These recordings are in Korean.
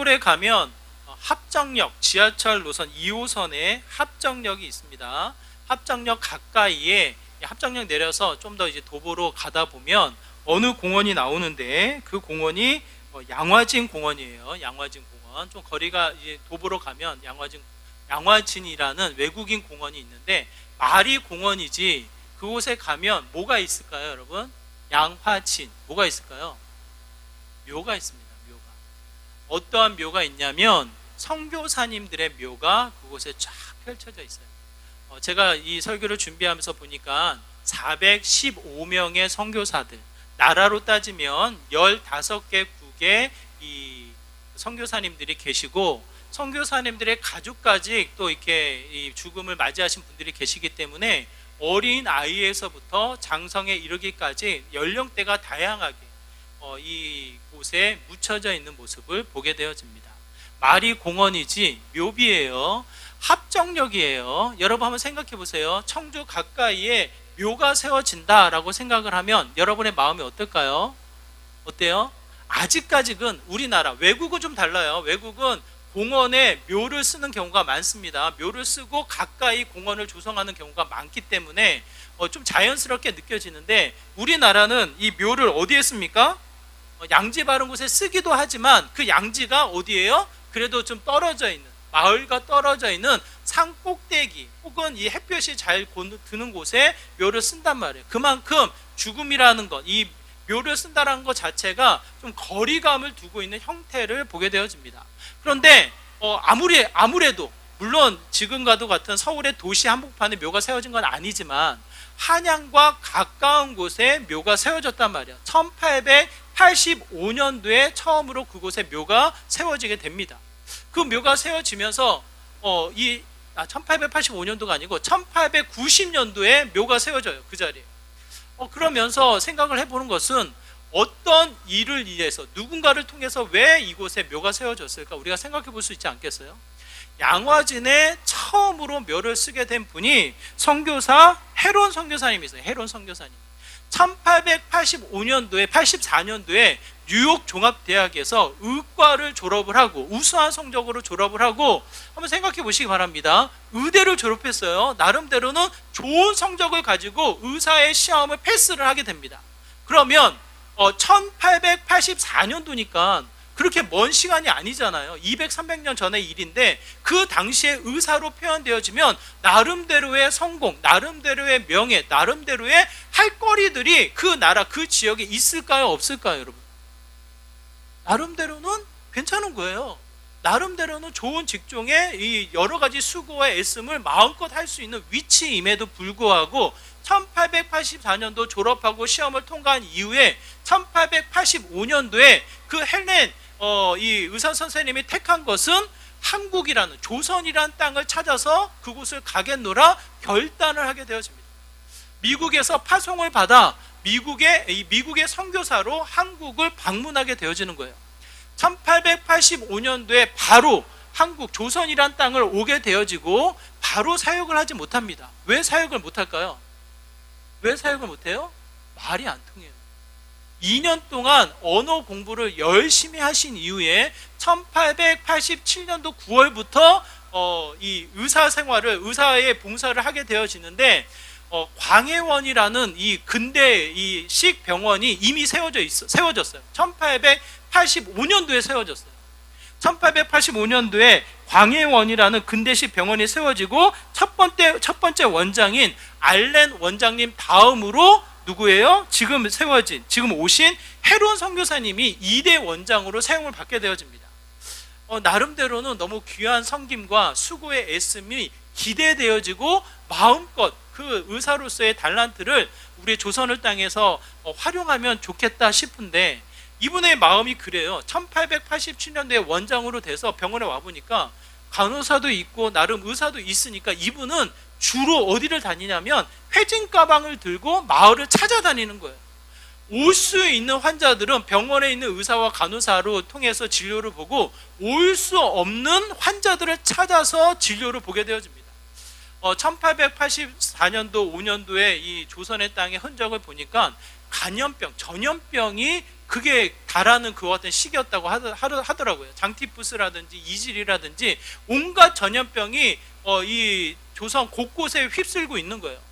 서울에 가면 합정역, 지하철 노선 2호선에 합정역이 있습니다. 합정역 가까이에 합정역 내려서 좀 더 이제 도보로 가다 보면 어느 공원이 나오는데 그 공원이 양화진 공원이에요. 양화진 공원. 좀 거리가 이제 도보로 가면 양화진이라는 외국인 공원이 있는데 말이 공원이지 그곳에 가면 뭐가 있을까요, 여러분? 양화진. 뭐가 있을까요? 묘가 있습니다. 묘가. 어떠한 묘가 있냐면 선교사님들의 묘가 그곳에 쫙 펼쳐져 있어요. 제가 이 설교를 준비하면서 보니까 415명의 선교사들, 나라로 따지면 15개 국의 이 선교사님들이 계시고 선교사님들의 가족까지 또 이렇게 이 죽음을 맞이하신 분들이 계시기 때문에 어린 아이에서부터 장성에 이르기까지 연령대가 다양하게 이 곳에 묻혀져 있는 모습을 보게 되어집니다. 말이 공원이지 묘비예요. 합정역이에요. 여러분 한번 생각해 보세요. 청주 가까이에 묘가 세워진다라고 생각을 하면 여러분의 마음이 어떨까요? 어때요? 아직까지는 우리나라, 외국은 좀 달라요. 외국은 공원에 묘를 쓰는 경우가 많습니다. 묘를 쓰고 가까이 공원을 조성하는 경우가 많기 때문에 좀 자연스럽게 느껴지는데 우리나라는 이 묘를 어디에 씁니까? 양지 바른 곳에 쓰기도 하지만 그 양지가 어디예요? 그래도 좀 떨어져 있는, 마을과 떨어져 있는 산 꼭대기 혹은 이 햇볕이 잘 드는 곳에 묘를 쓴단 말이에요. 그만큼 죽음이라는 것, 이 묘를 쓴다는 것 자체가 좀 거리감을 두고 있는 형태를 보게 되어집니다. 그런데 아무래도 물론 지금과도 같은 서울의 도시 한복판에 묘가 세워진 건 아니지만 한양과 가까운 곳에 묘가 세워졌단 말이에요. 1885년도에 처음으로 그곳에 묘가 세워지게 됩니다. 그 묘가 세워지면서 1885년도가 아니고 1890년도에 묘가 세워져요. 그 자리에. 그러면서 생각을 해보는 것은 어떤 일을 위해서 누군가를 통해서 왜 이곳에 묘가 세워졌을까 우리가 생각해 볼 수 있지 않겠어요? 양화진에 처음으로 묘를 쓰게 된 분이 선교사 헤론 선교사님이세요. 헤론 선교사님. 1884년도에 뉴욕 종합대학에서 의과를 졸업을 하고 우수한 성적으로 졸업을 하고 한번 생각해 보시기 바랍니다. 의대를 졸업했어요. 나름대로는 좋은 성적을 가지고 의사의 시험을 패스를 하게 됩니다. 그러면 1884년도니까 그렇게 먼 시간이 아니잖아요. 200, 300년 전의 일인데 그 당시에 의사로 표현되어지면 나름대로의 성공, 나름대로의 명예, 나름대로의 할 거리들이 그 나라, 그 지역에 있을까요? 없을까요, 여러분? 나름대로는 괜찮은 거예요. 나름대로는 좋은 직종에 이 여러 가지 수고와 애씀을 마음껏 할 수 있는 위치임에도 불구하고 1884년도 졸업하고 시험을 통과한 이후에 1885년도에 그 헬렌 이 의사 선생님이 택한 것은 한국이라는 조선이라는 땅을 찾아서 그곳을 가겠노라 결단을 하게 되어집니다. 미국에서 파송을 받아 미국의 선교사로 한국을 방문하게 되어지는 거예요. 1885년도에 바로 한국 조선이란 땅을 오게 되어지고 바로 사역을 하지 못합니다. 왜 사역을 못할까요? 왜 사역을 못해요? 말이 안 통해요. 2년 동안 언어 공부를 열심히 하신 이후에 1887년도 9월부터 이 의사 생활을, 의사의 봉사를 하게 되어지는데 광해원이라는 이 근대식 병원이 이미 세워졌어요. 1885년도에 세워졌어요. 1885년도에 광해원이라는 근대식 병원이 세워지고 첫 번째 원장인 알렌 원장님 다음으로 누구예요? 지금 오신 헤론 선교사님이 2대 원장으로 사용을 받게 되어집니다. 나름대로는 너무 귀한 섬김과 수고의 애씀이 기대되어지고 마음껏 그 의사로서의 달란트를 우리 조선을 땅에서 활용하면 좋겠다 싶은데 이분의 마음이 그래요. 1887년도에 원장으로 돼서 병원에 와보니까 간호사도 있고 나름 의사도 있으니까 이분은 주로 어디를 다니냐면 회진 가방을 들고 마을을 찾아다니는 거예요. 올 수 있는 환자들은 병원에 있는 의사와 간호사로 통해서 진료를 보고 올 수 없는 환자들을 찾아서 진료를 보게 되어집니다. 1884년도 5년도에 이 조선의 땅의 흔적을 보니까 간염병, 전염병이 그게 달하는 그와 같은 시기였다고 하더라고요. 장티푸스라든지 이질이라든지 온갖 전염병이 이 조선 곳곳에 휩쓸고 있는 거예요.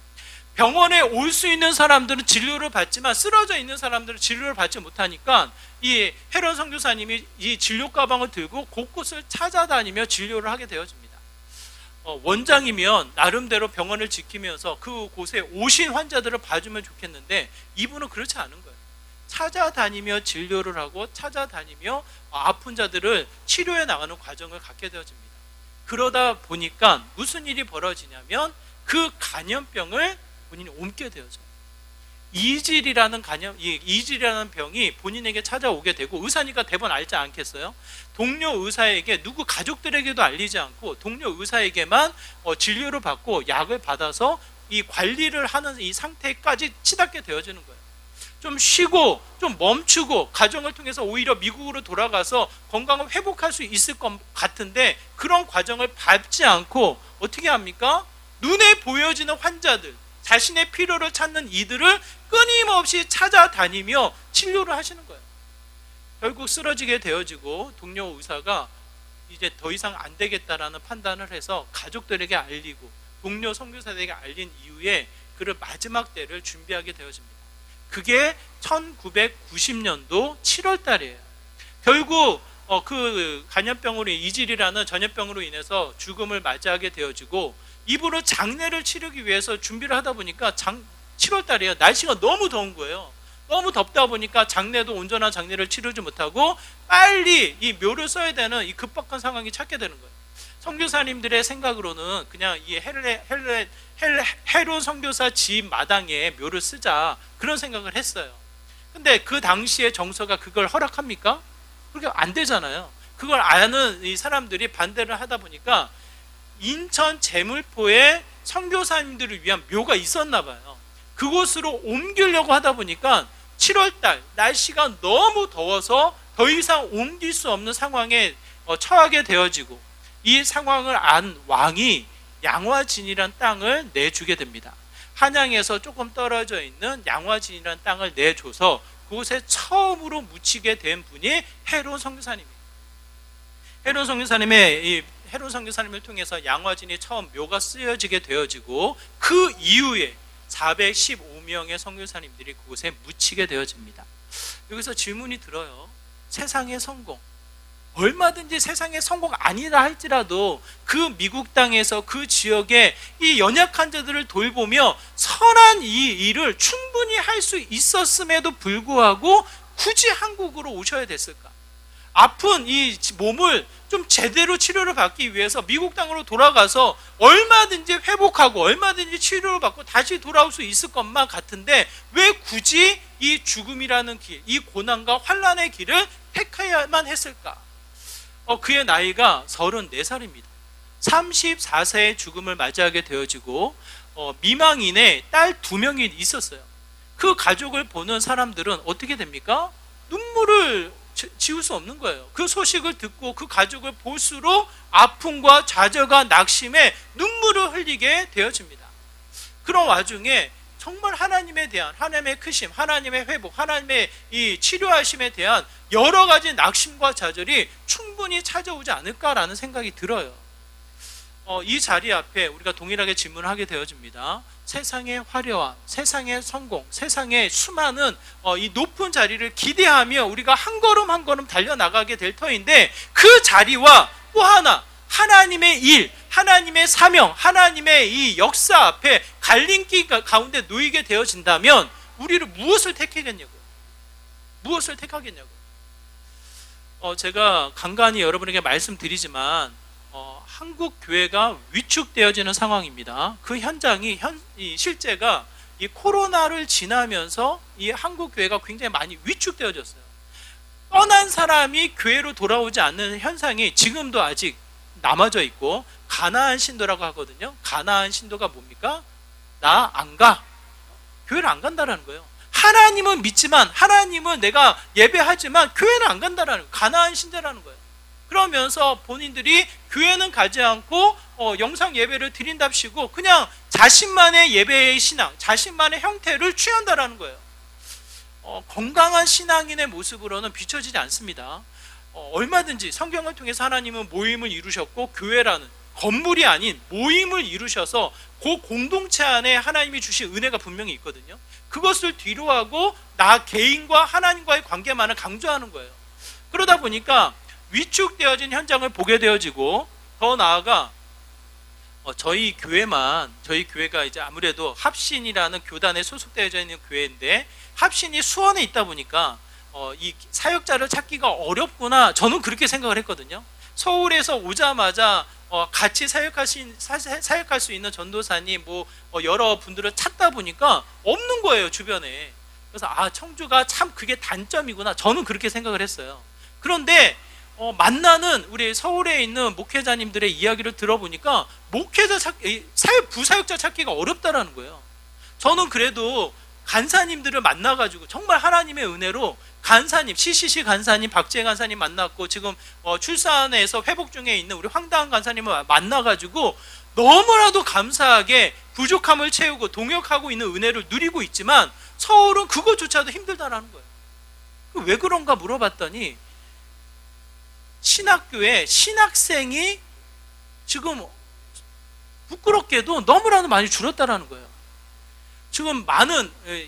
병원에 올 수 있는 사람들은 진료를 받지만 쓰러져 있는 사람들은 진료를 받지 못하니까 이 헤론 선교사님이 이 진료 가방을 들고 곳곳을 찾아다니며 진료를 하게 되어집니다. 원장이면 나름대로 병원을 지키면서 그곳에 오신 환자들을 봐주면 좋겠는데 이분은 그렇지 않은 거예요. 찾아다니며 진료를 하고 찾아다니며 아픈 자들을 치료해 나가는 과정을 갖게 되어집니다. 그러다 보니까 무슨 일이 벌어지냐면 그 간염병을 본인이 옮게 되어져요. 이질이라는 병이 본인에게 찾아오게 되고, 의사니까 대번 알지 않겠어요? 동료 의사에게, 누구 가족들에게도 알리지 않고 동료 의사에게만 진료를 받고 약을 받아서 이 관리를 하는 이 상태까지 치닫게 되어지는 거예요. 좀 쉬고 좀 멈추고 가정을 통해서 오히려 미국으로 돌아가서 건강을 회복할 수 있을 것 같은데 그런 과정을 밟지 않고 어떻게 합니까? 눈에 보여지는 환자들, 자신의 필요를 찾는 이들을 끊임없이 찾아다니며 치료를 하시는 거예요. 결국 쓰러지게 되어지고 동료 의사가 이제 더 이상 안 되겠다라는 판단을 해서 가족들에게 알리고 동료 선교사들에게 알린 이후에 그를 마지막 때를 준비하게 되어집니다. 그게 1990년도 7월 달이에요. 결국 그 간염병으로, 이질이라는 전염병으로 인해서 죽음을 맞이하게 되어지고, 이분은 장례를 치르기 위해서 준비를 하다 보니까 7월 달이에요. 날씨가 너무 더운 거예요. 너무 덥다 보니까 장례도 온전한 장례를 치르지 못하고 빨리 이 묘를 써야 되는 이 급박한 상황이 찾게 되는 거예요. 선교사님들의 생각으로는 그냥 이 헤론 선교사 집 마당에 묘를 쓰자, 그런 생각을 했어요. 근데 그 당시에 정서가 그걸 허락합니까? 그렇게 안 되잖아요. 그걸 아는 이 사람들이 반대를 하다 보니까 인천 제물포에 선교사님들을 위한 묘가 있었나 봐요. 그곳으로 옮기려고 하다 보니까 7월달 날씨가 너무 더워서 더 이상 옮길 수 없는 상황에 처하게 되어지고, 이 상황을 안 왕이 양화진이란 땅을 내주게 됩니다. 한양에서 조금 떨어져 있는 양화진이란 땅을 내줘서 그곳에 처음으로 묻히게 된 분이 헤론 선교사님입니다. 헤론 선교사님을 통해서 양화진이 처음 묘가 쓰여지게 되어지고, 그 이후에 415명의 선교사님들이 그곳에 묻히게 되어집니다. 여기서 질문이 들어요. 세상의 성공, 얼마든지 세상의 성공 아니라 할지라도 그 미국 땅에서 그 지역에 이 연약한 자들을 돌보며 선한 이 일을 충분히 할 수 있었음에도 불구하고 굳이 한국으로 오셔야 됐을까? 아픈 이 몸을 좀 제대로 치료를 받기 위해서 미국 땅으로 돌아가서 얼마든지 회복하고 얼마든지 치료를 받고 다시 돌아올 수 있을 것만 같은데 왜 굳이 이 죽음이라는 길, 이 고난과 환난의 길을 택해야만 했을까? 그의 나이가 34살입니다. 34세의 죽음을 맞이하게 되어지고 미망인의 딸 2명이 있었어요. 그 가족을 보는 사람들은 어떻게 됩니까? 눈물을 지울 수 없는 거예요. 그 소식을 듣고 그 가족을 볼수록 아픔과 좌절과 낙심에 눈물을 흘리게 되어집니다. 그런 와중에 정말 하나님에 대한, 하나님의 크심, 하나님의 회복, 하나님의 이 치료하심에 대한 여러 가지 낙심과 좌절이 충분히 찾아오지 않을까라는 생각이 들어요. 이 자리 앞에 우리가 동일하게 질문을 하게 되어집니다. 세상의 화려함, 세상의 성공, 세상의 수많은 이 높은 자리를 기대하며 우리가 한 걸음 한 걸음 달려나가게 될 터인데, 그 자리와 또 하나 하나님의 일, 하나님의 사명, 하나님의 이 역사 앞에 갈림길 가운데 놓이게 되어진다면 우리를 무엇을 택하겠냐고요? 무엇을 택하겠냐고요? 제가 간간히 여러분에게 말씀드리지만 한국 교회가 위축되어지는 상황입니다. 그 현장이 실제가 이 코로나를 지나면서 이 한국 교회가 굉장히 많이 위축되어졌어요. 떠난 사람이 교회로 돌아오지 않는 현상이 지금도 아직 남아져 있고, 가나안 신도라고 하거든요. 가나안 신도가 뭡니까? 나 안 가. 교회를 안 간다라는 거예요. 하나님은 믿지만, 하나님은 내가 예배하지만 교회는 안 간다라는 거예요. 가나안 신도라는 거예요. 그러면서 본인들이 교회는 가지 않고 영상 예배를 드린답시고 그냥 자신만의 예배의 신앙, 자신만의 형태를 취한다라는 거예요. 건강한 신앙인의 모습으로는 비춰지지 않습니다. 얼마든지 성경을 통해서 하나님은 모임을 이루셨고 교회라는 건물이 아닌 모임을 이루셔서 그 공동체 안에 하나님이 주신 은혜가 분명히 있거든요. 그것을 뒤로하고 나 개인과 하나님과의 관계만을 강조하는 거예요. 그러다 보니까 위축되어진 현장을 보게 되어지고, 더 나아가 저희 교회가 이제 아무래도 합신이라는 교단에 소속되어 있는 교회인데, 합신이 수원에 있다 보니까 이 사역자를 찾기가 어렵구나, 저는 그렇게 생각을 했거든요. 서울에서 오자마자 같이 사역할 수 있는 전도사님 여러 분들을 찾다 보니까 없는 거예요, 주변에. 그래서 청주가 참 그게 단점이구나, 저는 그렇게 생각을 했어요. 그런데 만나는 우리 서울에 있는 목회자님들의 이야기를 들어보니까 부사역자 찾기가 어렵다라는 거예요. 저는 그래도 간사님들을 만나가지고 정말 하나님의 은혜로 간사님, CCC 간사님, 박재현 간사님 만났고, 지금 출산해서 회복 중에 있는 우리 황다은 간사님을 만나가지고 너무나도 감사하게 부족함을 채우고 동역하고 있는 은혜를 누리고 있지만, 서울은 그것조차도 힘들다라는 거예요. 왜 그런가 물어봤더니 신학교에 신학생이 지금 부끄럽게도 너무나도 많이 줄었다라는 거예요. 지금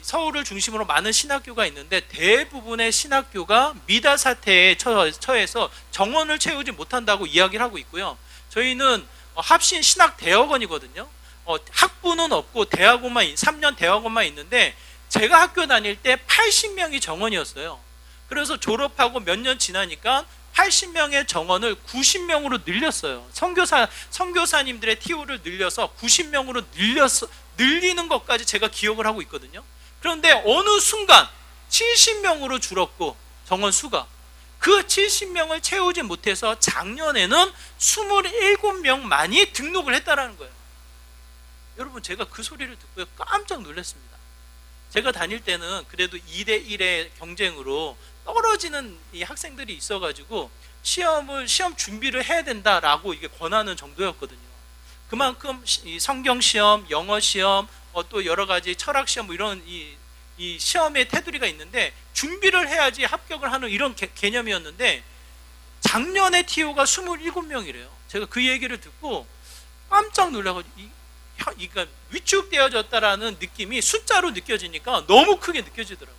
서울을 중심으로 많은 신학교가 있는데 대부분의 신학교가 미달 사태에 처해서 정원을 채우지 못한다고 이야기를 하고 있고요. 저희는 합신 신학대학원이거든요. 학부는 없고 대학원만 3년 대학원만 있는데, 제가 학교 다닐 때 80명이 정원이었어요. 그래서 졸업하고 몇 년 지나니까 80명의 정원을 90명으로 늘렸어요. 선교사님들의 TO를 늘려서 90명으로 늘리는 것까지 제가 기억을 하고 있거든요. 그런데 어느 순간 70명으로 줄었고, 정원 수가 그 70명을 채우지 못해서 작년에는 27명만이 등록을 했다라는 거예요. 여러분, 제가 그 소리를 듣고 깜짝 놀랐습니다. 제가 다닐 때는 그래도 2대1의 경쟁으로 떨어지는 이 학생들이 있어가지고 시험 준비를 해야 된다라고 이게 권하는 정도였거든요. 그만큼 이 성경 시험, 영어 시험, 또 여러 가지 철학 시험 이런 이 시험의 테두리가 있는데 준비를 해야지 합격을 하는 이런 개념이었는데, 작년에 TO가 27명이래요. 제가 그 얘기를 듣고 깜짝 놀라가지고 그러니까 위축되어졌다라는 느낌이 숫자로 느껴지니까 너무 크게 느껴지더라고요.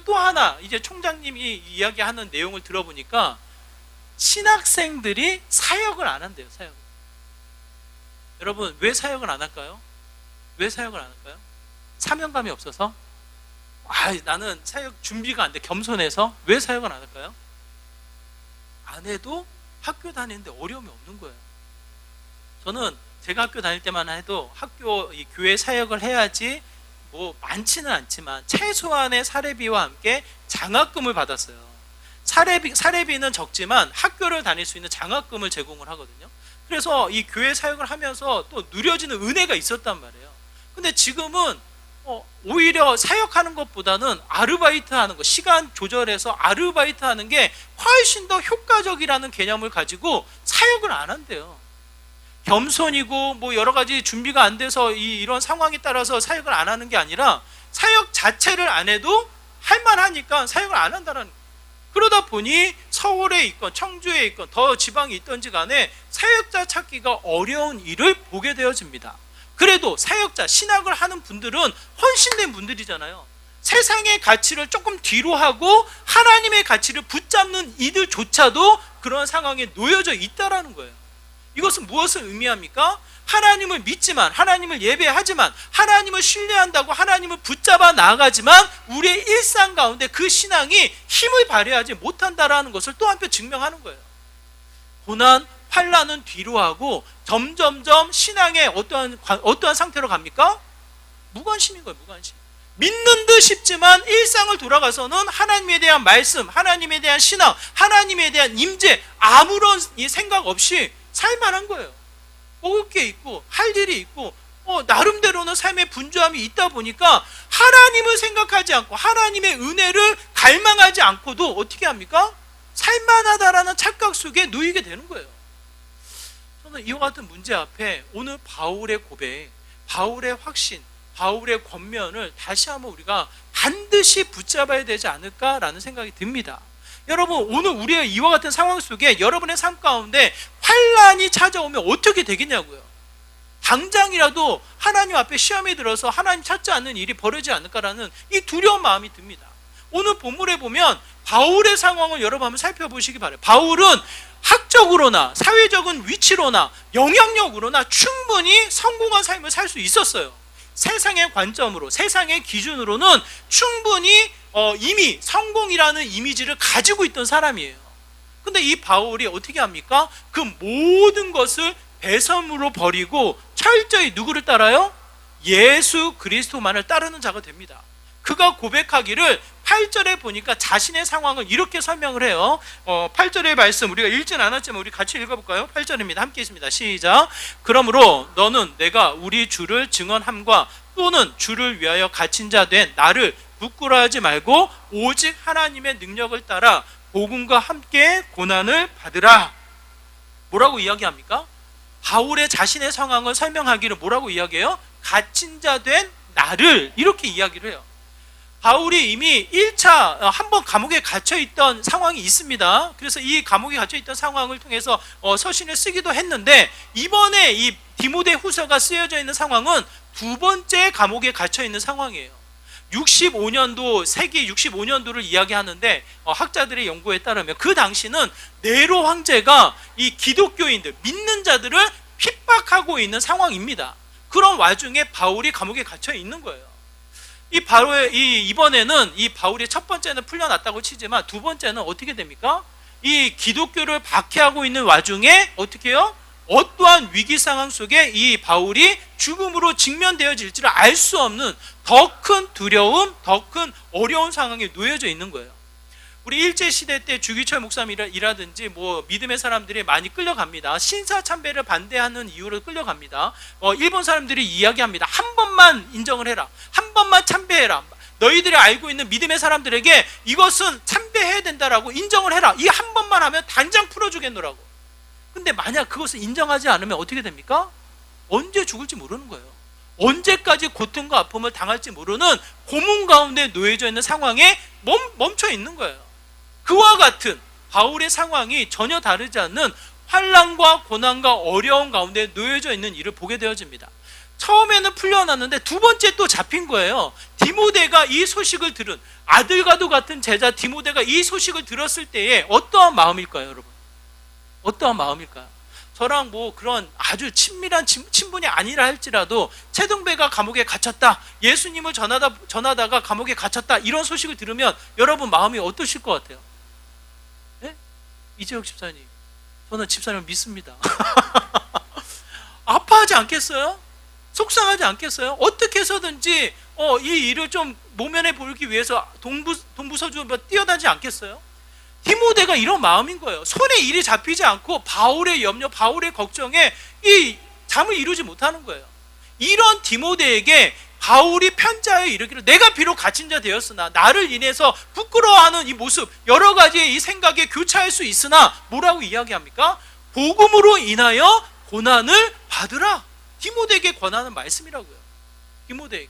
또 하나, 이제 총장님이 이야기하는 내용을 들어보니까 신학생들이 사역을 안 한대요. 사역. 여러분, 왜 사역을 안 할까요? 왜 사역을 안 할까요? 사명감이 없어서? 나는 사역 준비가 안 돼, 겸손해서? 왜 사역을 안 할까요? 안 해도 학교 다니는데 어려움이 없는 거예요. 저는 제가 학교 다닐 때만 해도 교회 사역을 해야지 많지는 않지만 최소한의 사례비와 함께 장학금을 받았어요. 사례비는 적지만 학교를 다닐 수 있는 장학금을 제공을 하거든요. 그래서 이 교회 사역을 하면서 또 누려지는 은혜가 있었단 말이에요. 근데 지금은 오히려 사역하는 것보다는 아르바이트 하는 거, 시간 조절해서 아르바이트 하는 게 훨씬 더 효과적이라는 개념을 가지고 사역을 안 한대요. 겸손이고 여러 가지 준비가 안 돼서 이런 상황에 따라서 사역을 안 하는 게 아니라, 사역 자체를 안 해도 할만하니까 사역을 안 한다는 거예요. 그러다 보니 서울에 있건 청주에 있건 더 지방에 있던지 간에 사역자 찾기가 어려운 일을 보게 되어집니다. 그래도 사역자, 신학을 하는 분들은 헌신된 분들이잖아요. 세상의 가치를 조금 뒤로 하고 하나님의 가치를 붙잡는 이들조차도 그런 상황에 놓여져 있다라는 거예요. 이것은 무엇을 의미합니까? 하나님을 믿지만, 하나님을 예배하지만, 하나님을 신뢰한다고 하나님을 붙잡아 나아가지만 우리의 일상 가운데 그 신앙이 힘을 발휘하지 못한다라는 것을 또 한편 증명하는 거예요. 고난, 환난은 뒤로 하고 점점점 신앙의 어떠한 상태로 갑니까? 무관심인 거예요. 무관심. 믿는 듯 싶지만 일상을 돌아가서는 하나님에 대한 말씀, 하나님에 대한 신앙, 하나님에 대한 임재, 아무런 생각 없이 살만한 거예요. 먹을 게 있고 할 일이 있고 나름대로는 삶의 분주함이 있다 보니까 하나님을 생각하지 않고 하나님의 은혜를 갈망하지 않고도 어떻게 합니까? 살만하다라는 착각 속에 놓이게 되는 거예요. 저는 이와 같은 문제 앞에 오늘 바울의 고백, 바울의 확신, 바울의 권면을 다시 한번 우리가 반드시 붙잡아야 되지 않을까라는 생각이 듭니다. 여러분, 오늘 우리의 이와 같은 상황 속에 여러분의 삶 가운데 환난이 찾아오면 어떻게 되겠냐고요. 당장이라도 하나님 앞에 시험에 들어서 하나님 찾지 않는 일이 벌어지지 않을까라는 이 두려운 마음이 듭니다. 오늘 본문에 보면 바울의 상황을 여러분 한번 살펴보시기 바라요. 바울은 학적으로나 사회적인 위치로나 영향력으로나 충분히 성공한 삶을 살 수 있었어요. 세상의 관점으로, 세상의 기준으로는 충분히 이미 성공이라는 이미지를 가지고 있던 사람이에요. 근데 이 바울이 어떻게 합니까? 그 모든 것을 배설물로 버리고 철저히 누구를 따라요? 예수 그리스도만을 따르는 자가 됩니다. 그가 고백하기를 8절에 보니까 자신의 상황을 이렇게 설명을 해요. 8절의 말씀 우리가 읽진 않았지만 우리 같이 읽어볼까요? 8절입니다. 함께 있습니다. 시작. 그러므로 너는 내가 우리 주를 증언함과 또는 주를 위하여 갇힌 자 된 나를 부끄러워하지 말고 오직 하나님의 능력을 따라 복음과 함께 고난을 받으라. 뭐라고 이야기합니까? 바울의 자신의 상황을 설명하기를 뭐라고 이야기해요? 갇힌 자 된 나를, 이렇게 이야기를 해요. 바울이 이미 1차 한번 감옥에 갇혀있던 상황이 있습니다. 그래서 이 감옥에 갇혀있던 상황을 통해서 서신을 쓰기도 했는데, 이번에 이 디모데 후서가 쓰여져 있는 상황은 두 번째 감옥에 갇혀있는 상황이에요. 65년도, 세기 65년도를 이야기하는데 학자들의 연구에 따르면 그 당시는 네로 황제가 이 기독교인들, 믿는 자들을 핍박하고 있는 상황입니다. 그런 와중에 바울이 감옥에 갇혀 있는 거예요. 이번에는 이 바울이 첫 번째는 풀려났다고 치지만 두 번째는 어떻게 됩니까? 이 기독교를 박해하고 있는 와중에 어떻게 해요? 어떠한 위기 상황 속에 이 바울이 죽음으로 직면되어질지를 알 수 없는 더 큰 두려움, 더 큰 어려운 상황에 놓여져 있는 거예요. 우리 일제시대 때 주기철 목사님이라든지 믿음의 사람들이 많이 끌려갑니다. 신사참배를 반대하는 이유로 끌려갑니다. 일본 사람들이 이야기합니다. 한 번만 인정을 해라. 한 번만 참배해라. 너희들이 알고 있는 믿음의 사람들에게 이것은 참배해야 된다라고 인정을 해라. 이 한 번만 하면 당장 풀어주겠노라고. 근데 만약 그것을 인정하지 않으면 어떻게 됩니까? 언제 죽을지 모르는 거예요. 언제까지 고통과 아픔을 당할지 모르는 고문 가운데 놓여져 있는 상황에 멈춰 있는 거예요. 그와 같은 바울의 상황이 전혀 다르지 않는 환난과 고난과 어려움 가운데 놓여져 있는 일을 보게 되어집니다. 처음에는 풀려났는데 두 번째 또 잡힌 거예요. 디모데가 이 소식을 들은, 아들과도 같은 제자 디모데가 이 소식을 들었을 때에 어떠한 마음일까요, 여러분? 어떠한 마음일까요? 저랑 그런 아주 친밀한 친분이 아니라 할지라도 최동배가 감옥에 갇혔다, 예수님을 전하다가 감옥에 갇혔다, 이런 소식을 들으면 여러분 마음이 어떠실 것 같아요? 네? 이재혁 집사님, 저는 집사님을 믿습니다. 아파하지 않겠어요? 속상하지 않겠어요? 어떻게 해서든지 이 일을 좀 모면해 보기 위해서 동부서주 뛰어다니지 않겠어요? 디모데가 이런 마음인 거예요. 손에 일이 잡히지 않고 바울의 염려, 바울의 걱정에 이 잠을 이루지 못하는 거예요. 이런 디모데에게 바울이 편지하여 이르기를 내가 비록 갇힌 자 되었으나 나를 인해서 부끄러워하는 이 모습, 여러 가지의 이 생각에 교차할 수 있으나 뭐라고 이야기합니까? 복음으로 인하여 고난을 받으라. 디모데에게 권하는 말씀이라고요. 디모데에게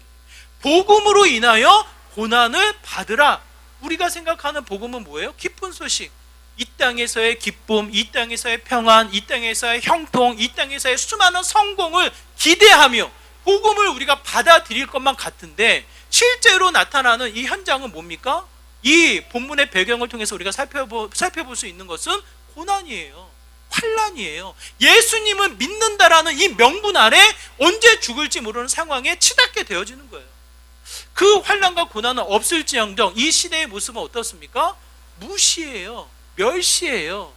복음으로 인하여 고난을 받으라. 우리가 생각하는 복음은 뭐예요? 기쁜 소식. 이 땅에서의 기쁨, 이 땅에서의 평안, 이 땅에서의 형통, 이 땅에서의 수많은 성공을 기대하며 복음을 우리가 받아들일 것만 같은데 실제로 나타나는 이 현장은 뭡니까? 이 본문의 배경을 통해서 우리가 살펴볼 수 있는 것은 고난이에요. 환난이에요. 예수님을 믿는다라는 이 명분 아래 언제 죽을지 모르는 상황에 치닫게 되어지는 거예요. 그 환난과 고난은 없을지언정 이 시대의 모습은 어떻습니까? 무시해요. 멸시해요.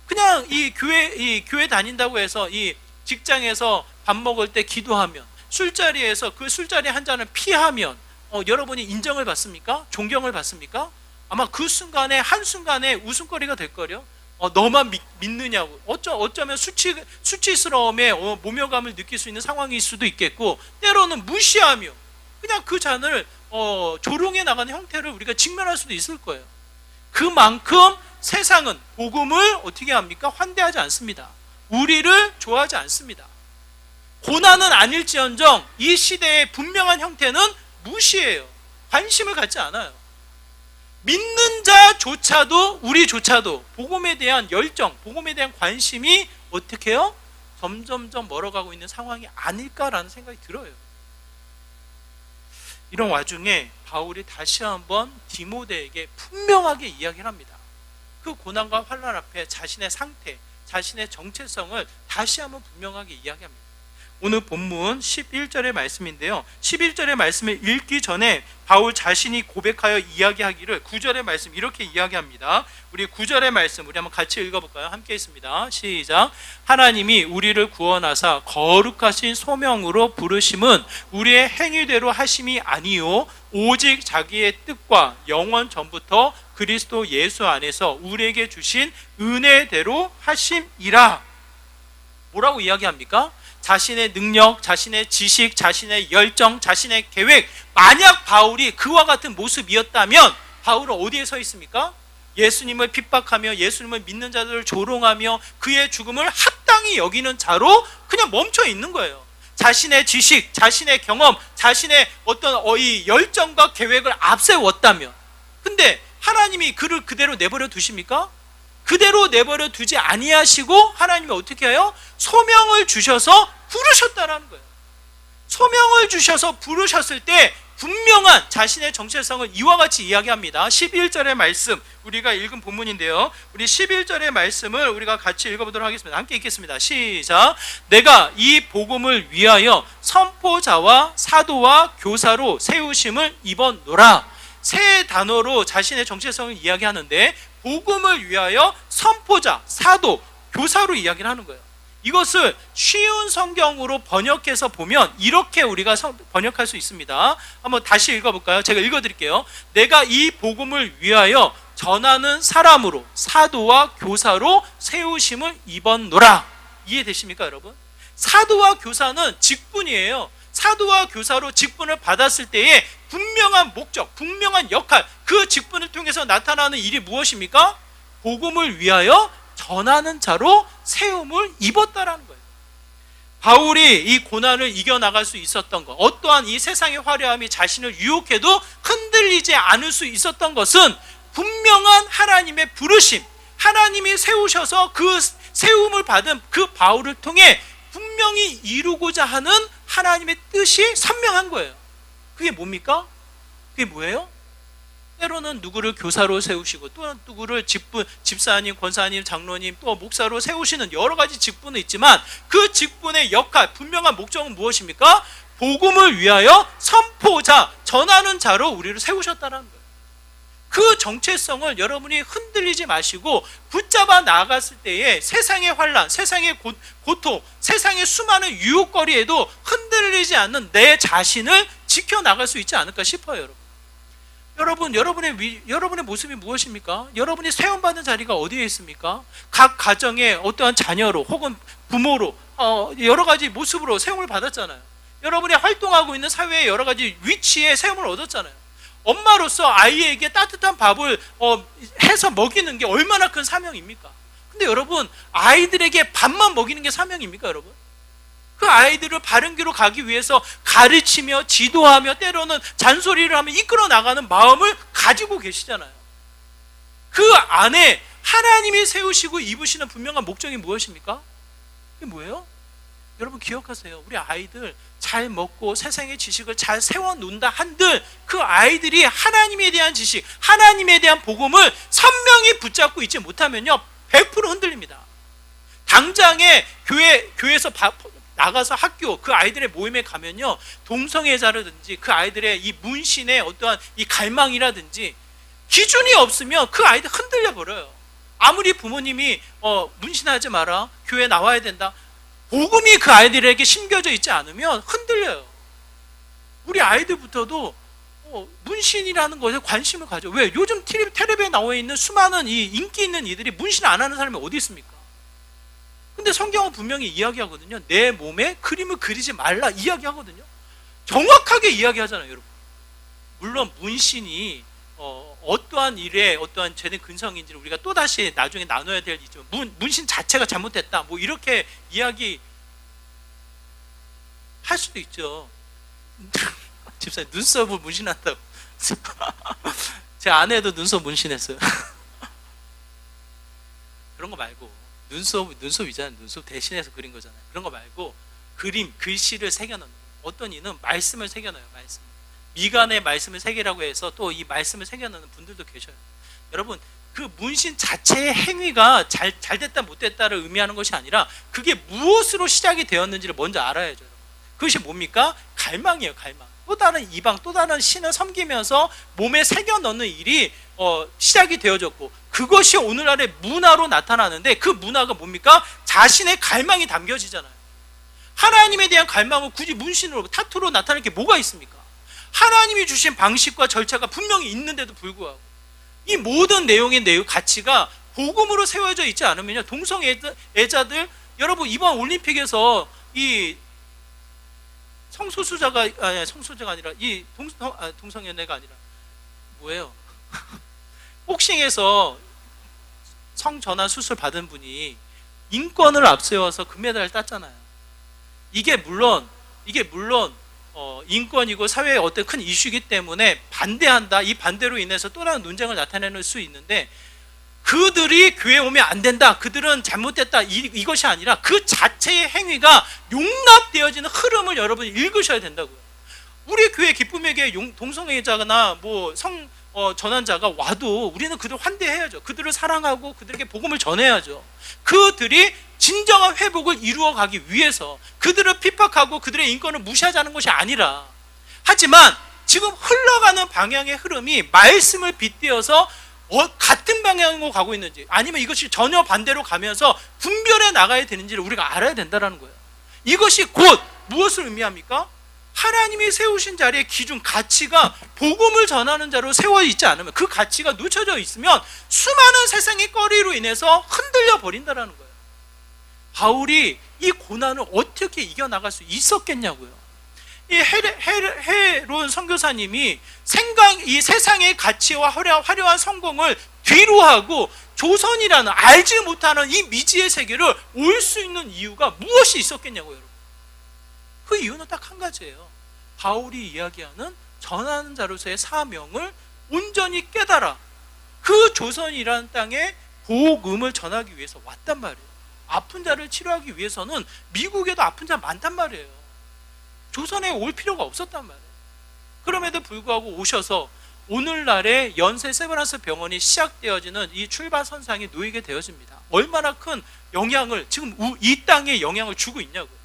그냥 이 교회 다닌다고 해서 이 직장에서 밥 먹을 때 기도하면, 술자리에서 그 술자리 한 잔을 피하면 여러분이 인정을 받습니까? 존경을 받습니까? 아마 그 순간에 한순간에 웃음거리가 될 거요. 너만 믿느냐고. 어쩌면 수치스러움에 모멸감을 느낄 수 있는 상황일 수도 있겠고, 때로는 무시하며 그냥 그 잔을 조롱해 나가는 형태를 우리가 직면할 수도 있을 거예요. 그만큼 세상은 복음을 어떻게 합니까? 환대하지 않습니다. 우리를 좋아하지 않습니다. 고난은 아닐지언정 이 시대의 분명한 형태는 무시해요. 관심을 갖지 않아요. 믿는 자조차도, 우리조차도 복음에 대한 열정, 복음에 대한 관심이 어떻게 해요? 점점점 멀어가고 있는 상황이 아닐까라는 생각이 들어요. 이런 와중에 바울이 다시 한번 디모데에게 분명하게 이야기를 합니다. 그 고난과 환난 앞에 자신의 상태, 자신의 정체성을 다시 한번 분명하게 이야기합니다. 오늘 본문 11절의 말씀인데요, 11절의 말씀을 읽기 전에 바울 자신이 고백하여 이야기하기를 9절의 말씀 이렇게 이야기합니다. 우리 9절의 말씀 우리 한번 같이 읽어볼까요? 함께 있습니다. 시작. 하나님이 우리를 구원하사 거룩하신 소명으로 부르심은 우리의 행위대로 하심이 아니요 오직 자기의 뜻과 영원 전부터 그리스도 예수 안에서 우리에게 주신 은혜대로 하심이라. 뭐라고 이야기합니까? 자신의 능력, 자신의 지식, 자신의 열정, 자신의 계획, 만약 바울이 그와 같은 모습이었다면 바울은 어디에 서 있습니까? 예수님을 핍박하며 예수님을 믿는 자들을 조롱하며 그의 죽음을 합당히 여기는 자로 그냥 멈춰 있는 거예요. 자신의 지식, 자신의 경험, 자신의 어떤 이 열정과 계획을 앞세웠다면. 근데 하나님이 그를 그대로 내버려 두십니까? 그대로 내버려 두지 아니하시고 하나님이 어떻게 해요? 소명을 주셔서 부르셨다라는 거예요. 소명을 주셔서 부르셨을 때 분명한 자신의 정체성을 이와 같이 이야기합니다. 11절의 말씀 우리가 읽은 본문인데요, 우리 11절의 말씀을 우리가 같이 읽어보도록 하겠습니다. 함께 읽겠습니다. 시작. 내가 이 복음을 위하여 선포자와 사도와 교사로 세우심을 입었노라. 세 단어로 자신의 정체성을 이야기하는데 복음을 위하여 선포자, 사도, 교사로 이야기를 하는 거예요. 이것을 쉬운 성경으로 번역해서 보면 이렇게 우리가 번역할 수 있습니다. 한번 다시 읽어볼까요? 제가 읽어드릴게요. 내가 이 복음을 위하여 전하는 사람으로 사도와 교사로 세우심을 입었노라. 이해되십니까 여러분? 사도와 교사는 직분이에요. 사도와 교사로 직분을 받았을 때에 분명한 목적, 분명한 역할, 그 직분을 통해서 나타나는 일이 무엇입니까? 복음을 위하여 전하는 자로 세움을 입었다라는 거예요. 바울이 이 고난을 이겨나갈 수 있었던 것, 어떠한 이 세상의 화려함이 자신을 유혹해도 흔들리지 않을 수 있었던 것은 분명한 하나님의 부르심, 하나님이 세우셔서 그 세움을 받은 그 바울을 통해 분명히 이루고자 하는 하나님의 뜻이 선명한 거예요. 그게 뭡니까? 그게 뭐예요? 때로는 누구를 교사로 세우시고 또 누구를 집사님, 권사님, 장로님, 또 목사로 세우시는 여러 가지 직분은 있지만 그 직분의 역할, 분명한 목적은 무엇입니까? 복음을 위하여 선포자, 전하는 자로 우리를 세우셨다는 거예요. 그 정체성을 여러분이 흔들리지 마시고 붙잡아 나아갔을 때에 세상의 환난, 세상의 고통, 세상의 수많은 유혹거리에도 흔들리지 않는 내 자신을 지켜나갈 수 있지 않을까 싶어요. 여러분, 여러분의 모습이 무엇입니까? 여러분이 세움받는 자리가 어디에 있습니까? 각 가정의 어떠한 자녀로 혹은 부모로 여러 가지 모습으로 세움을 받았잖아요. 여러분이 활동하고 있는 사회의 여러 가지 위치에 세움을 얻었잖아요. 엄마로서 아이에게 따뜻한 밥을 해서 먹이는 게 얼마나 큰 사명입니까? 근데 여러분, 아이들에게 밥만 먹이는 게 사명입니까 여러분? 그 아이들을 바른 길로 가기 위해서 가르치며 지도하며 때로는 잔소리를 하며 이끌어 나가는 마음을 가지고 계시잖아요. 그 안에 하나님이 세우시고 입으시는 분명한 목적이 무엇입니까? 그게 뭐예요? 여러분 기억하세요. 우리 아이들 잘 먹고 세상의 지식을 잘 세워놓는다 한들 그 아이들이 하나님에 대한 지식, 하나님에 대한 복음을 선명히 붙잡고 있지 못하면요 100% 흔들립니다. 당장에 교회에서 나가서 학교 그 아이들의 모임에 가면요 동성애자라든지 그 아이들의 이 문신의 어떠한 이 갈망이라든지 기준이 없으면 그 아이들 흔들려 버려요. 아무리 부모님이 문신하지 마라, 교회 나와야 된다, 복음이 그 아이들에게 심겨져 있지 않으면 흔들려요. 우리 아이들부터도 문신이라는 것에 관심을 가져. 왜? 요즘 텔레비에 나와 있는 수많은 이 인기 있는 이들이 문신 안 하는 사람이 어디 있습니까? 근데 성경은 분명히 이야기하거든요. 내 몸에 그림을 그리지 말라 이야기하거든요. 정확하게 이야기하잖아요 여러분. 물론 문신이 어떠한 일에 어떠한 죄된 근성인지를 우리가 또다시 나중에 나눠야 될 이죠. 문신 자체가 잘못됐다 뭐 이렇게 이야기 할 수도 있죠. 집사님 눈썹을 문신한다고. 제 아내도 눈썹 문신했어요. 그런 거 말고 눈썹이잖아요. 눈썹 대신해서 그린 거잖아요. 그런 거 말고 그림, 글씨를 새겨넣는 거예요. 어떤 이는 말씀을 새겨넣어요. 말씀. 미간에 말씀을 새기라고 해서 또 이 말씀을 새겨넣는 분들도 계셔요. 여러분 그 문신 자체의 행위가 잘 됐다 못 됐다를 의미하는 것이 아니라 그게 무엇으로 시작이 되었는지를 먼저 알아야죠. 그것이 뭡니까? 갈망이에요. 갈망. 또 다른 이방, 또 다른 신을 섬기면서 몸에 새겨 넣는 일이 시작이 되어졌고, 그것이 오늘날의 문화로 나타나는데, 그 문화가 뭡니까? 자신의 갈망이 담겨지잖아요. 하나님에 대한 갈망은 굳이 문신으로, 타투로 나타낼 게 뭐가 있습니까? 하나님이 주신 방식과 절차가 분명히 있는데도 불구하고 이 모든 내용의 가치가 복음으로 세워져 있지 않으면요, 동성애자들, 여러분 이번 올림픽에서 이 성소수자가 아니라 이 동성연애가 아니라 뭐예요? 복싱에서 성전환 수술 받은 분이 인권을 앞세워서 금메달을 땄잖아요. 이게 물론 인권이고 사회의 어떤 큰 이슈이기 때문에 반대한다. 이 반대로 인해서 또 다른 논쟁을 나타낼 수 있는데, 그들이 교회에 오면 안 된다, 그들은 잘못됐다, 이것이 아니라 그 자체의 행위가 용납되어지는 흐름을 여러분이 읽으셔야 된다고요. 우리 교회 기쁨의 교회 동성애자나 뭐 전환자가 와도 우리는 그들을 환대해야죠. 그들을 사랑하고 그들에게 복음을 전해야죠. 그들이 진정한 회복을 이루어가기 위해서 그들을 핍박하고 그들의 인권을 무시하자는 것이 아니라, 하지만 지금 흘러가는 방향의 흐름이 말씀을 빗대어서 같은 방향으로 가고 있는지, 아니면 이것이 전혀 반대로 가면서 분별해 나가야 되는지를 우리가 알아야 된다는 거예요. 이것이 곧 무엇을 의미합니까? 하나님이 세우신 자리의 기준, 가치가 복음을 전하는 자로 세워 있지 않으면, 그 가치가 놓쳐져 있으면 수많은 세상의 꺼리로 인해서 흔들려 버린다는 거예요. 바울이 이 고난을 어떻게 이겨나갈 수 있었겠냐고요. 이 헤론 선교사님이 이 세상의 가치와 화려한 성공을 뒤로하고 조선이라는 알지 못하는 이 미지의 세계를 올 수 있는 이유가 무엇이 있었겠냐고요, 여러분. 그 이유는 딱 한 가지예요. 바울이 이야기하는 전하는 자로서의 사명을 온전히 깨달아 그 조선이라는 땅에 복음을 전하기 위해서 왔단 말이에요. 아픈 자를 치료하기 위해서는 미국에도 아픈 자 많단 말이에요. 조선에 올 필요가 없었단 말이에요. 그럼에도 불구하고 오셔서 오늘날의 연세 세브란스 병원이 시작되어지는 이 출발선상에 놓이게 되어집니다. 얼마나 큰 영향을, 지금 이 땅에 영향을 주고 있냐고요.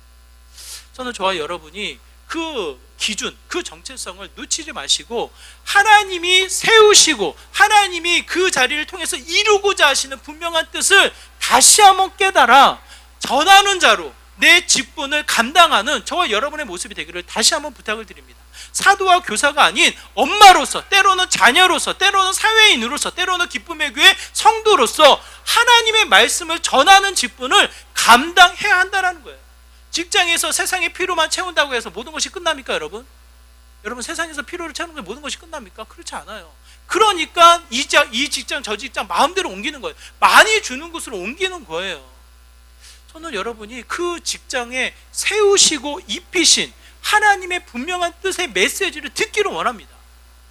저는 저와 여러분이 그 기준, 그 정체성을 놓치지 마시고, 하나님이 세우시고 하나님이 그 자리를 통해서 이루고자 하시는 분명한 뜻을 다시 한번 깨달아 전하는 자로 내 직분을 감당하는 저와 여러분의 모습이 되기를 다시 한번 부탁을 드립니다. 사도와 교사가 아닌 엄마로서, 때로는 자녀로서, 때로는 사회인으로서, 때로는 기쁨의 교회 성도로서 하나님의 말씀을 전하는 직분을 감당해야 한다는 거예요. 직장에서 세상의 피로만 채운다고 해서 모든 것이 끝납니까, 여러분? 여러분, 세상에서 피로를 채우는 게 모든 것이 끝납니까? 그렇지 않아요. 그러니까 이 직장 저 직장 마음대로 옮기는 거예요. 많이 주는 곳으로 옮기는 거예요. 저는 여러분이 그 직장에 세우시고 입히신 하나님의 분명한 뜻의 메시지를 듣기를 원합니다.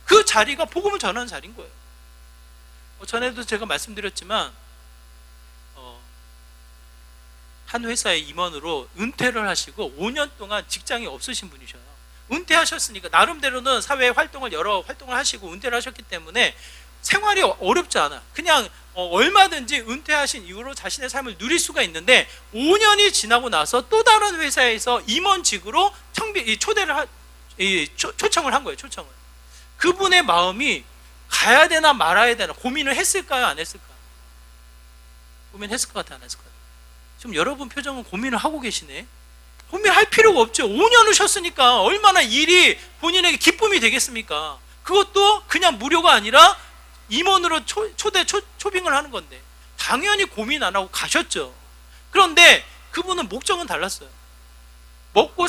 그 자리가 복음을 전하는 자리인 거예요. 전에도 제가 말씀드렸지만 한 회사의 임원으로 은퇴를 하시고 5년 동안 직장이 없으신 분이셔요. 은퇴하셨으니까 나름대로는 사회 활동을 여러 활동을 하시고 은퇴를 하셨기 때문에 생활이 어렵지 않아. 그냥 얼마든지 은퇴하신 이후로 자신의 삶을 누릴 수가 있는데, 5년이 지나고 나서 또 다른 회사에서 임원직으로 초청을 한 거예요. 초청을. 그분의 마음이 가야 되나 말아야 되나 고민을 했을까요, 안 했을까요? 고민했을 것 같아요, 안 했을 것 같아요? 지금 여러분 표정은 고민을 하고 계시네. 고민할 필요가 없죠. 5년을 쉬었으니까 얼마나 일이 본인에게 기쁨이 되겠습니까? 그것도 그냥 무료가 아니라 임원으로 초빙을 하는 건데 당연히 고민 안 하고 가셨죠. 그런데 그분은 목적은 달랐어요. 먹고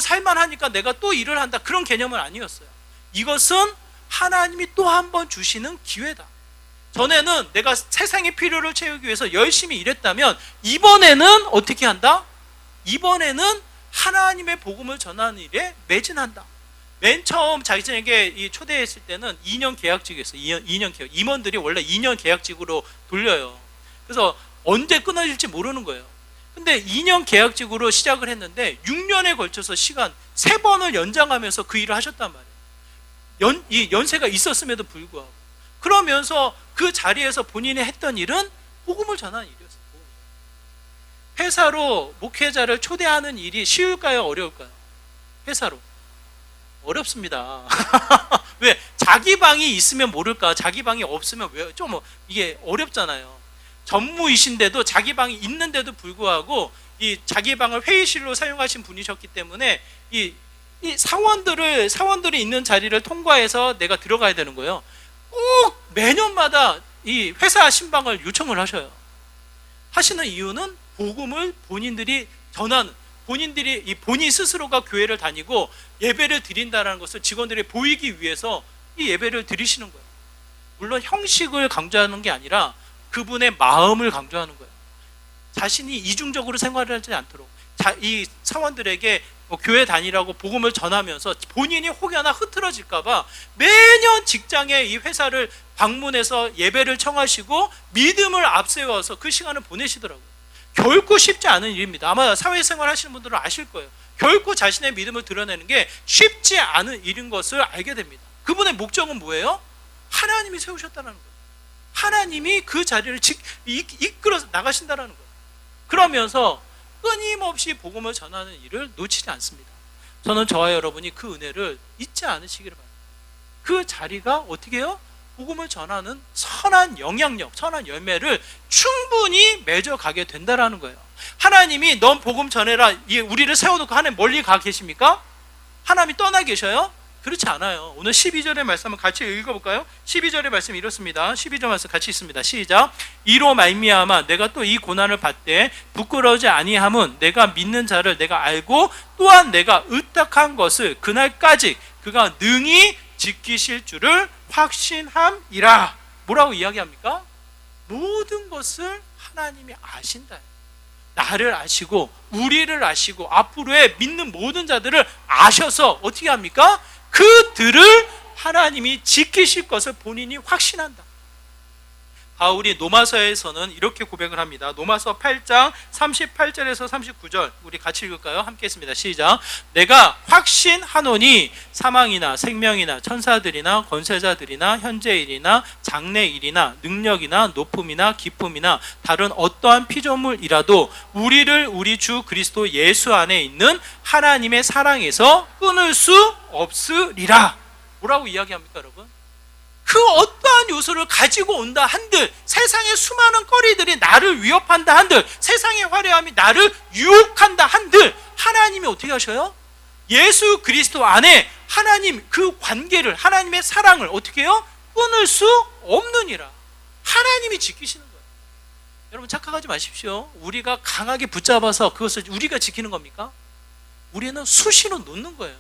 살만 하니까 내가 또 일을 한다, 그런 개념은 아니었어요. 이것은 하나님이 또 한 번 주시는 기회다. 전에는 내가 세상의 필요를 채우기 위해서 열심히 일했다면 이번에는 어떻게 한다? 이번에는 하나님의 복음을 전하는 일에 매진한다. 맨 처음 자기에게 초대했을 때는 2년 계약직이었어요. 2년 계약. 임원들이 원래 2년 계약직으로 돌려요. 그래서 언제 끊어질지 모르는 거예요. 근데 2년 계약직으로 시작을 했는데 6년에 걸쳐서 시간 3번을 연장하면서 그 일을 하셨단 말이에요. 이 연세가 있었음에도 불구하고. 그러면서 그 자리에서 본인이 했던 일은 복음을 전하는 일이었어요. 회사로 목회자를 초대하는 일이 쉬울까요? 어려울까요? 회사로. 어렵습니다. 왜? 자기 방이 있으면 모를까? 자기 방이 없으면 왜? 좀 이게 어렵잖아요. 전무이신데도 자기 방이 있는데도 불구하고 이 자기 방을 회의실로 사용하신 분이셨기 때문에 이 사원들이 있는 자리를 통과해서 내가 들어가야 되는 거예요. 꼭 매년마다 이 회사 신방을 요청을 하셔요. 하시는 이유는 복음을 본인들이 전하는, 본인 스스로가 교회를 다니고 예배를 드린다는 것을 직원들이 보이기 위해서 이 예배를 드리시는 거예요. 물론 형식을 강조하는 게 아니라 그분의 마음을 강조하는 거예요. 자신이 이중적으로 생활을 하지 않도록 이 사원들에게 교회 다니라고 복음을 전하면서 본인이 혹여나 흐트러질까봐 매년 직장에 이 회사를 방문해서 예배를 청하시고 믿음을 앞세워서 그 시간을 보내시더라고요. 결코 쉽지 않은 일입니다. 아마 사회생활 하시는 분들은 아실 거예요. 결코 자신의 믿음을 드러내는 게 쉽지 않은 일인 것을 알게 됩니다. 그분의 목적은 뭐예요? 하나님이 세우셨다는 거예요. 하나님이 그 자리를 이끌어 나가신다는 거예요. 그러면서 끊임없이 복음을 전하는 일을 놓치지 않습니다. 저는 저와 여러분이 그 은혜를 잊지 않으시기를 바랍니다. 그 자리가 어떻게 해요? 복음을 전하는 선한 영향력, 선한 열매를 충분히 맺어가게 된다는 거예요. 하나님이 넌 복음 전해라, 우리를 세워놓고 하나님 멀리 가 계십니까? 하나님이 떠나 계셔요? 그렇지 않아요. 오늘 12절의 말씀을 같이 읽어볼까요? 12절의 말씀이 이렇습니다. 12절 말씀 같이 있습니다. 시작. 이로 말미암아 내가 또 이 고난을 받되 부끄러우지 아니함은 내가 믿는 자를 내가 알고 또한 내가 의탁한 것을 그날까지 그가 능히 지키실 줄을 확신함이라. 뭐라고 이야기합니까? 모든 것을 하나님이 아신다. 나를 아시고 우리를 아시고 앞으로의 믿는 모든 자들을 아셔서 어떻게 합니까? 그들을 하나님이 지키실 것을 본인이 확신한다. 바울이 노마서에서는 이렇게 고백을 합니다. 노마서 8장 38절에서 39절 우리 같이 읽을까요? 함께 했습니다. 시작. 내가 확신하노니 사망이나 생명이나 천사들이나 권세자들이나 현재일이나 장래일이나 능력이나 높음이나 기쁨이나 다른 어떠한 피조물이라도 우리를 우리 주 그리스도 예수 안에 있는 하나님의 사랑에서 끊을 수 없으리라. 뭐라고 이야기합니까, 여러분? 그 어떠한 요소를 가지고 온다 한들, 세상의 수많은 거리들이 나를 위협한다 한들, 세상의 화려함이 나를 유혹한다 한들, 하나님이 어떻게 하셔요? 예수 그리스도 안에 하나님 그 관계를, 하나님의 사랑을 어떻게 해요? 끊을 수 없느니라. 하나님이 지키시는 거예요. 여러분 착각하지 마십시오. 우리가 강하게 붙잡아서 그것을 우리가 지키는 겁니까? 우리는 수시로 놓는 거예요.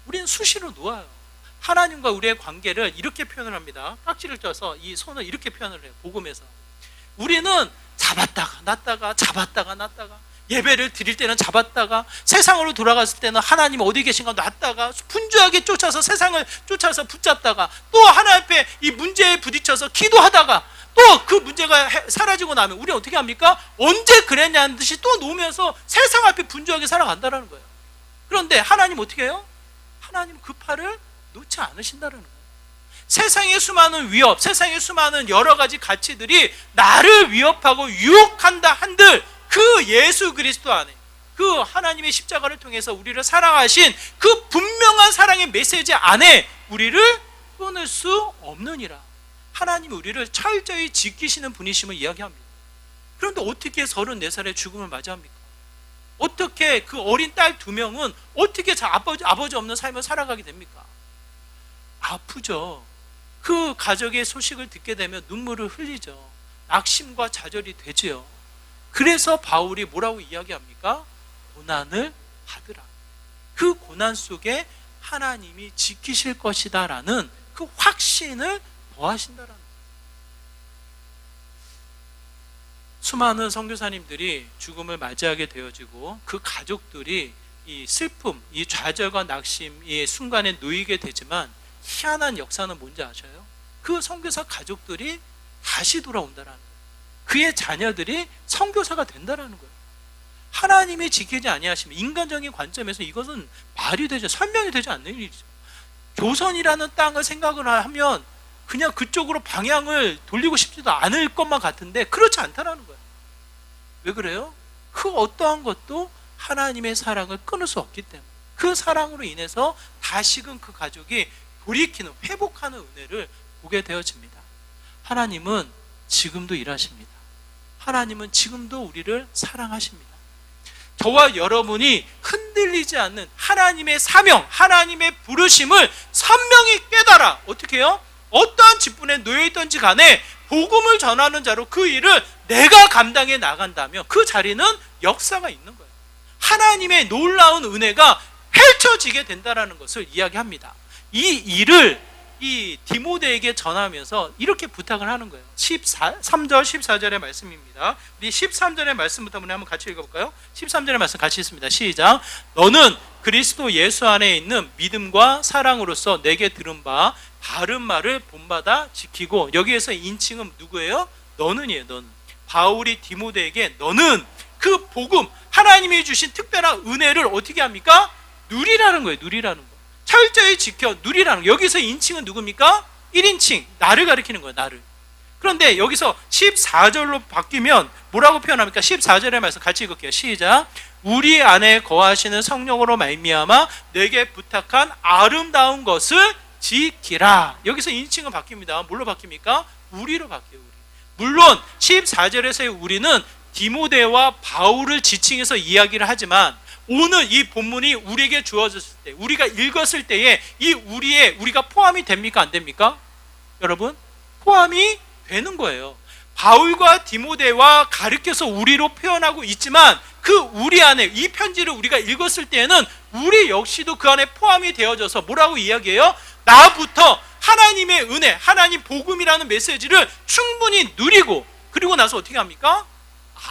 우리는 수시로 놓아요. 하나님과 우리의 관계를 이렇게 표현을 합니다. 깍지를 쪄서 이 손을 이렇게 표현을 해요. 복음에서 우리는 잡았다가 놨다가 잡았다가 놨다가, 예배를 드릴 때는 잡았다가, 세상으로 돌아갔을 때는 하나님 어디 계신가 놨다가, 분주하게 쫓아서 세상을 쫓아서 붙잡다가, 또 하나님 앞에 이 문제에 부딪혀서 기도하다가, 또 그 문제가 사라지고 나면 우리 어떻게 합니까? 언제 그랬냐는 듯이 또 놓으면서 세상 앞에 분주하게 살아간다는 거예요. 그런데 하나님 어떻게 해요? 하나님 그 팔을 놓지 않으신다는 거예요. 세상의 수많은 위협, 세상의 수많은 여러 가지 가치들이 나를 위협하고 유혹한다 한들, 그 예수 그리스도 안에, 그 하나님의 십자가를 통해서 우리를 사랑하신 그 분명한 사랑의 메시지 안에 우리를 끊을 수 없느니라. 하나님이 우리를 철저히 지키시는 분이심을 이야기합니다. 그런데 어떻게 34살의 죽음을 맞이합니까? 어떻게 그 어린 딸 2명은 어떻게 아버지 없는 삶을 살아가게 됩니까? 아프죠. 그 가족의 소식을 듣게 되면 눈물을 흘리죠. 낙심과 좌절이 되지요. 그래서 바울이 뭐라고 이야기합니까? 고난을 받으라. 그 고난 속에 하나님이 지키실 것이다 라는 그 확신을 더하신다라는 거예요. 수많은 선교사님들이 죽음을 맞이하게 되어지고 그 가족들이 이 슬픔, 이 좌절과 낙심의 순간에 놓이게 되지만 희한한 역사는 뭔지 아셔요? 그 선교사 가족들이 다시 돌아온다라는 거예요. 그의 자녀들이 선교사가 된다라는 거예요. 하나님이 지키지 아니하시면 인간적인 관점에서 이것은 말이 되죠. 설명이 되지 않는 일이죠. 조선이라는 땅을 생각을 하면 그냥 그쪽으로 방향을 돌리고 싶지도 않을 것만 같은데 그렇지 않다라는 거예요. 왜 그래요? 그 어떠한 것도 하나님의 사랑을 끊을 수 없기 때문에 그 사랑으로 인해서 다시금 그 가족이 돌이키는, 회복하는 은혜를 보게 되어집니다. 하나님은 지금도 일하십니다. 하나님은 지금도 우리를 사랑하십니다. 저와 여러분이 흔들리지 않는 하나님의 사명, 하나님의 부르심을 선명히 깨달아 어떻게 해요? 어떠한 직분에 놓여있던지 간에 복음을 전하는 자로 그 일을 내가 감당해 나간다면 그 자리는 역사가 있는 거예요. 하나님의 놀라운 은혜가 펼쳐지게 된다는 것을 이야기합니다. 이 일을 이 디모데에게 전하면서 이렇게 부탁을 하는 거예요. 3절 14절의 말씀입니다. 우리 13절의 말씀부터 한번 같이 읽어볼까요? 13절의 말씀 같이 읽습니다. 시작. 너는 그리스도 예수 안에 있는 믿음과 사랑으로서 내게 들은 바 바른 말을 본받아 지키고, 여기에서 인칭은 누구예요? 너는이에요. 너는. 바울이 디모데에게 너는 그 복음, 하나님이 주신 특별한 은혜를 어떻게 합니까? 누리라는 거예요. 누리라는 거. 철저히 지켜 누리라는 거. 여기서 인칭은 누굽니까? 1인칭, 나를 가리키는 거예요. 나를. 그런데 여기서 14절로 바뀌면 뭐라고 표현합니까? 14절의 말씀 같이 읽을게요. 시작. 우리 안에 거하시는 성령으로 말미암아 내게 부탁한 아름다운 것을 지키라. 여기서 인칭은 바뀝니다. 뭘로 바뀝니까? 우리로 바뀌어요. 우리. 물론 14절에서의 우리는 디모데와 바울을 지칭해서 이야기를 하지만 오늘 이 본문이 우리에게 주어졌을 때, 우리가 읽었을 때에 이 우리가 포함이 됩니까? 안 됩니까? 여러분, 포함이 되는 거예요. 바울과 디모데와 가르쳐서 우리로 표현하고 있지만 그 우리 안에 이 편지를 우리가 읽었을 때에는 우리 역시도 그 안에 포함이 되어져서 뭐라고 이야기해요? 나부터 하나님의 은혜, 하나님 복음이라는 메시지를 충분히 누리고 그리고 나서 어떻게 합니까?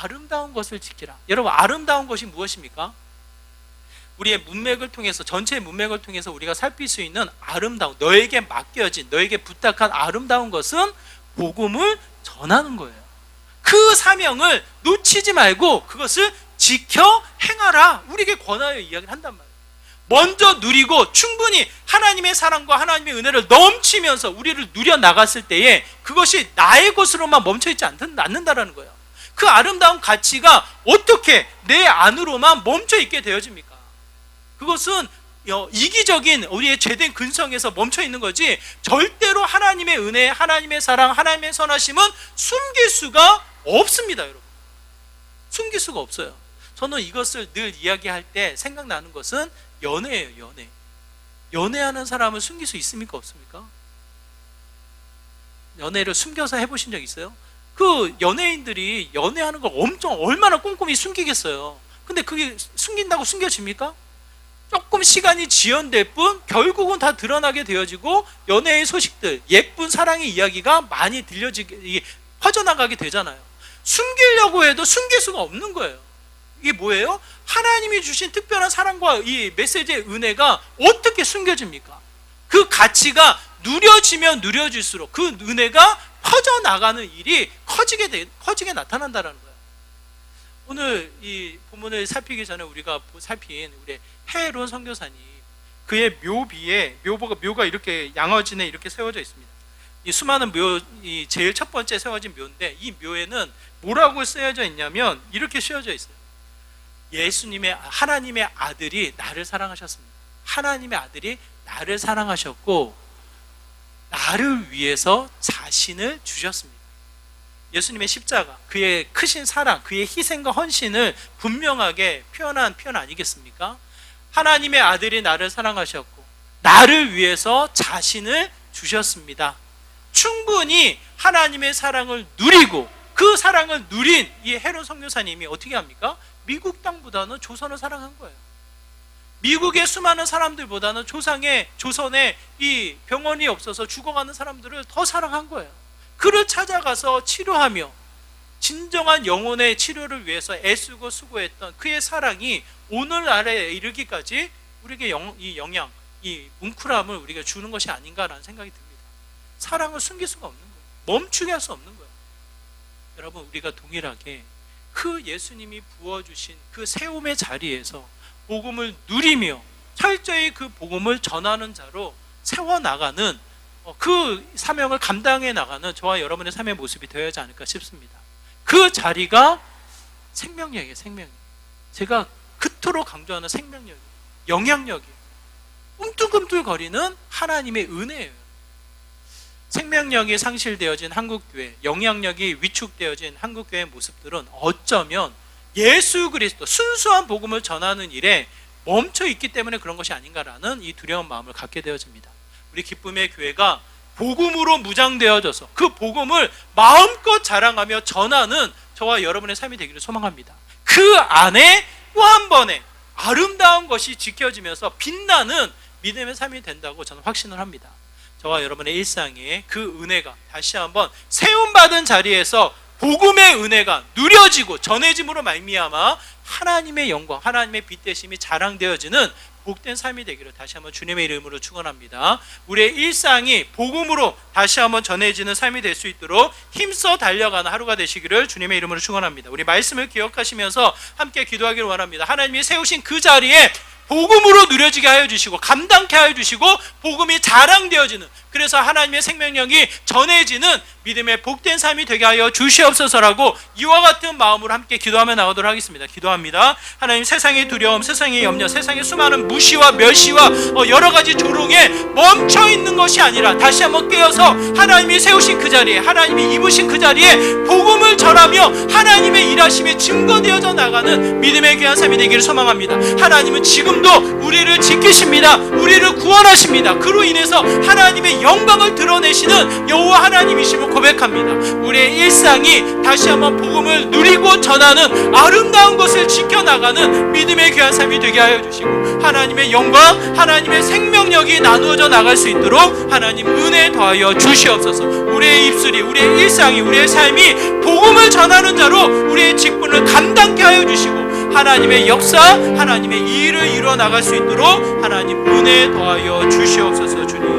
아름다운 것을 지키라. 여러분, 아름다운 것이 무엇입니까? 우리의 문맥을 통해서, 전체의 문맥을 통해서 우리가 살필 수 있는 아름다운, 너에게 맡겨진, 너에게 부탁한 아름다운 것은 복음을 전하는 거예요. 그 사명을 놓치지 말고 그것을 지켜 행하라. 우리에게 권하여 이야기를 한단 말이에요. 먼저 누리고 충분히 하나님의 사랑과 하나님의 은혜를 넘치면서 우리를 누려 나갔을 때에 그것이 나의 것으로만 멈춰있지 않는다라는 거예요. 그 아름다운 가치가 어떻게 내 안으로만 멈춰있게 되어집니까? 그것은 이기적인 우리의 죄된 근성에서 멈춰있는 거지 절대로 하나님의 은혜, 하나님의 사랑, 하나님의 선하심은 숨길 수가 없습니다. 여러분, 숨길 수가 없어요. 저는 이것을 늘 이야기할 때 생각나는 것은 연애예요. 연애. 연애하는 사람을 숨길 수 있습니까? 없습니까? 연애를 숨겨서 해보신 적 있어요? 그 연예인들이 연애하는 걸 얼마나 꼼꼼히 숨기겠어요. 근데 그게 숨긴다고 숨겨집니까? 조금 시간이 지연될 뿐 결국은 다 드러나게 되어지고 연애의 소식들, 예쁜 사랑의 이야기가 많이 퍼져나가게 되잖아요. 숨기려고 해도 숨길 수가 없는 거예요. 이게 뭐예요? 하나님이 주신 특별한 사랑과 이 메시지의 은혜가 어떻게 숨겨집니까? 그 가치가 누려지면 누려질수록 그 은혜가 퍼져나가는 일이 커지게 나타난다는 거예요. 오늘 이 본문을 살피기 전에 우리가 살핀 우리 해론 선교사님, 그의 묘가 이렇게 양어진에 이렇게 세워져 있습니다. 이 수많은 이 제일 첫 번째 세워진 묘인데 이 묘에는 뭐라고 쓰여져 있냐면 이렇게 쓰여져 있어요. 하나님의 아들이 나를 사랑하셨습니다. 하나님의 아들이 나를 사랑하셨고 나를 위해서 자신을 주셨습니다. 예수님의 십자가, 그의 크신 사랑, 그의 희생과 헌신을 분명하게 표현한 표현 아니겠습니까? 하나님의 아들이 나를 사랑하셨고 나를 위해서 자신을 주셨습니다. 충분히 하나님의 사랑을 누리고 그 사랑을 누린 이 헤롯 선교사님이 어떻게 합니까? 미국 땅보다는 조선을 사랑한 거예요. 미국의 수많은 사람들보다는 조선에 이 병원이 없어서 죽어가는 사람들을 더 사랑한 거예요. 그를 찾아가서 치료하며 진정한 영혼의 치료를 위해서 애쓰고 수고했던 그의 사랑이 오늘날에 이르기까지 우리에게 이 영향, 이 뭉클함을 우리가 주는 것이 아닌가라는 생각이 듭니다. 사랑을 숨길 수가 없는 거예요. 멈추게 할 수 없는 거예요. 여러분, 우리가 동일하게 그 예수님이 부어주신 그 세움의 자리에서 복음을 누리며 철저히 그 복음을 전하는 자로 세워나가는 그 사명을 감당해 나가는 저와 여러분의 삶의 모습이 되어야 하지 않을까 싶습니다. 그 자리가 생명력이에요. 생명력. 제가 그토록 강조하는 생명력이에요. 영향력이에요. 꿈틀꿈틀거리는 하나님의 은혜예요. 생명력이 상실되어진 한국교회, 영향력이 위축되어진 한국교회의 모습들은 어쩌면 예수 그리스도 순수한 복음을 전하는 일에 멈춰 있기 때문에 그런 것이 아닌가라는 이 두려운 마음을 갖게 되어집니다. 우리 기쁨의 교회가 복음으로 무장되어져서 그 복음을 마음껏 자랑하며 전하는 저와 여러분의 삶이 되기를 소망합니다. 그 안에 또 한 번의 아름다운 것이 지켜지면서 빛나는 믿음의 삶이 된다고 저는 확신을 합니다. 저와 여러분의 일상에 그 은혜가 다시 한번 세움받은 자리에서 복음의 은혜가 누려지고 전해짐으로 말미암아 하나님의 영광, 하나님의 빛 되심이 자랑되어지는 복된 삶이 되기를 다시 한번 주님의 이름으로 축원합니다. 우리의 일상이 복음으로 다시 한번 전해지는 삶이 될 수 있도록 힘써 달려가는 하루가 되시기를 주님의 이름으로 축원합니다. 우리 말씀을 기억하시면서 함께 기도하기를 원합니다. 하나님이 세우신 그 자리에 복음으로 누려지게 하여 주시고 감당케 하여 주시고 복음이 자랑되어지는, 그래서 하나님의 생명력이 전해지는 믿음의 복된 삶이 되게 하여 주시옵소서라고 이와 같은 마음으로 함께 기도하며 나가도록 하겠습니다. 기도합니다. 하나님, 세상의 두려움, 세상의 염려, 세상의 수많은 무시와 멸시와 여러 가지 조롱에 멈춰 있는 것이 아니라 다시 한번 깨어서 하나님이 세우신 그 자리에, 하나님이 입으신 그 자리에 복음을 전하며 하나님의 일하심이 증거되어져 나가는 믿음의 귀한 삶이 되기를 소망합니다. 하나님은 지금도 우리를 지키십니다. 우리를 구원하십니다. 그로 인해서 하나님의 영광을 드러내시는 여호와 하나님이심을 고백합니다. 우리의 일상이 다시 한번 복음을 누리고 전하는 아름다운 것을 지켜나가는 믿음의 귀한 삶이 되게 하여 주시고 하나님의 영광, 하나님의 생명력이 나누어져 나갈 수 있도록 하나님 은혜 더하여 주시옵소서. 우리의 입술이, 우리의 일상이, 우리의 삶이 복음을 전하는 자로 우리의 직분을 감당케 하여 주시고 하나님의 역사, 하나님의 일을 이루어 나갈 수 있도록 하나님 은혜 더하여 주시옵소서. 주님.